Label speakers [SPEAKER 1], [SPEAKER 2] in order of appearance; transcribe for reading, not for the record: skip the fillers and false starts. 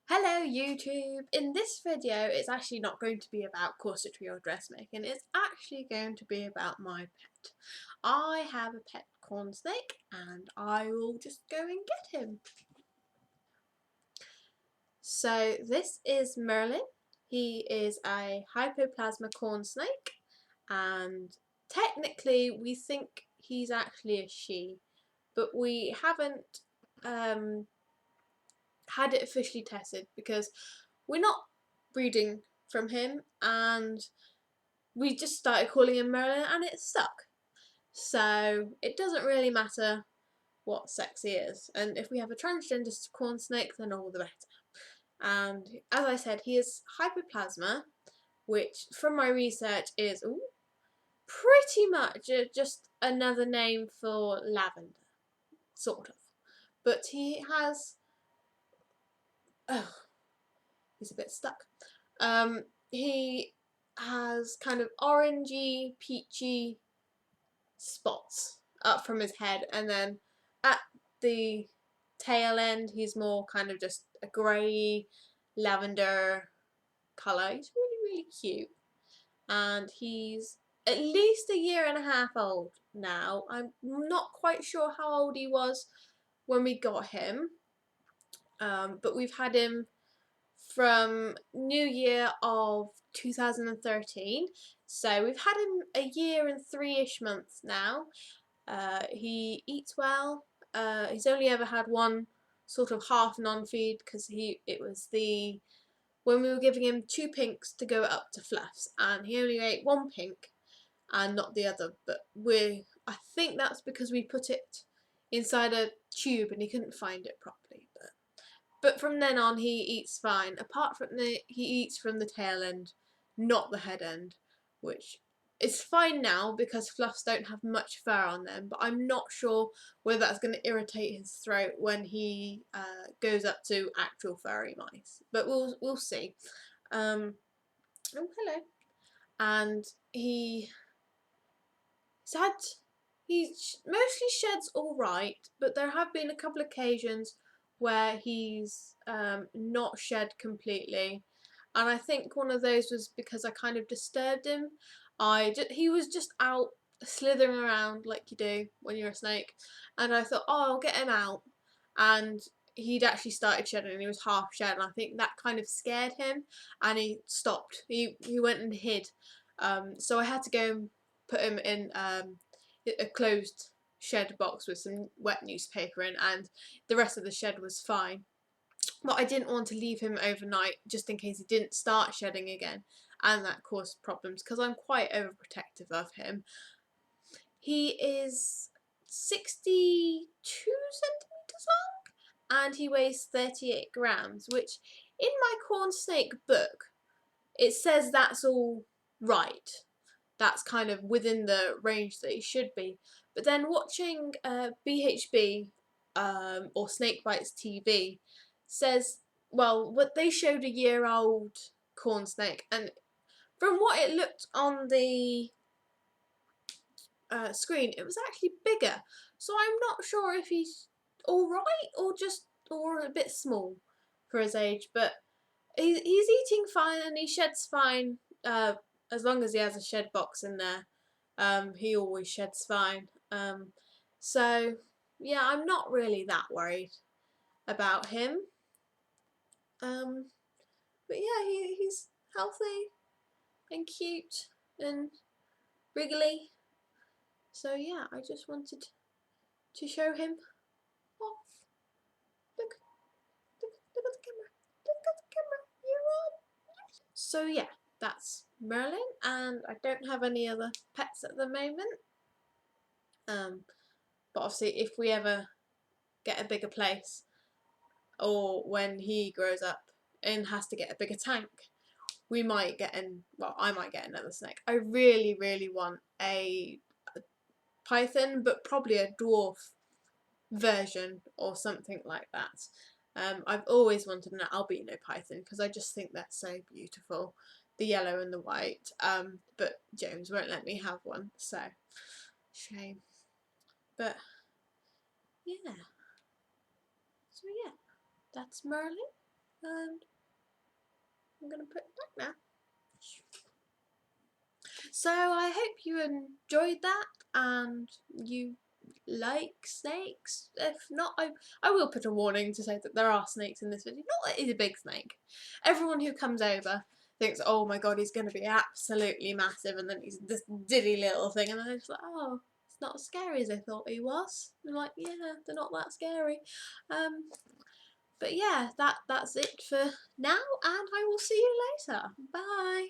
[SPEAKER 1] Hello YouTube! In this video it's actually not going to be about corsetry or dressmaking, it's actually going to be about my pet. I have a pet corn snake and I will just go and get him. So this is Merlin. He is a hypoplasma corn snake and technically we think he's actually a she, but we haven't had it officially tested because we're not breeding from him and we just started calling him Merlin and it stuck. So it doesn't really matter what sex he is, and if we have a transgender corn snake then all the better. And as I said, he is hypoplasma, which from my research is pretty much just another name for lavender, sort of. But he has he's a bit stuck. He has kind of orangey, peachy spots up from his head, and then at the tail end he's more kind of just a grey lavender colour. He's really cute, and he's at least a year and a half old now. I'm not quite sure how old he was when we got him, but we've had him from New Year of 2013, so we've had him a year and 3-ish months now. He eats well. He's only ever had one sort of half non-feed because it was when we were giving him 2 pinks to go up to fluffs, and he only ate 1 pink and not the other. But I think that's because we put it inside a tube and he couldn't find it properly. But from then on he eats fine. Apart from he eats from the tail end, not the head end, which is fine now because fluffs don't have much fur on them, but I'm not sure whether that's going to irritate his throat when he goes up to actual furry mice. But we'll see. Oh, hello. And he mostly sheds all right, but there have been a couple of occasions where he's not shed completely, and I think one of those was because I kind of disturbed him. He was just out slithering around like you do when you're a snake, and I thought, oh, I'll get him out, and he'd actually started shedding and he was half shed, and I think that kind of scared him and he stopped. He went and hid, so I had to go and put him in a closed shed box with some wet newspaper in, and the rest of the shed was fine. But I didn't want to leave him overnight just in case he didn't start shedding again, and that caused problems because I'm quite overprotective of him. He is 62 centimetres long and he weighs 38 grams, which in my corn snake book it says that's all right. That's kind of within the range that he should be. But then watching BHB or Snakebites TV says, well, what they showed a year-old corn snake, and from what it looked on the screen, it was actually bigger. So I'm not sure if he's all right or a bit small for his age, but he's eating fine and he sheds fine. As long as he has a shed box in there, he always sheds fine. So yeah, I'm not really that worried about him. But yeah, he's healthy and cute and wriggly. So yeah, I just wanted to show him off. Look at the camera. Look at the camera. You're on. So yeah, that's Merlin, and I don't have any other pets at the moment. But obviously if we ever get a bigger place, or when he grows up and has to get a bigger tank, we might get I might get another snake. I really want a python, but probably a dwarf version or something like that. I've always wanted an albino python because I just think they're so beautiful, the yellow and the white, but James won't let me have one, so shame. But yeah, so yeah, that's Merlin, and I'm going to put it back now. So I hope you enjoyed that and you like snakes. If not, I will put a warning to say that there are snakes in this video. Not that he's a big snake. Everyone who comes over thinks, oh my god, he's going to be absolutely massive, and then he's this diddy little thing, and then they're just like, oh, it's not as scary as I thought he was. And I'm like, yeah, they're not that scary. But yeah, that's it for now, and I will see you later. Bye.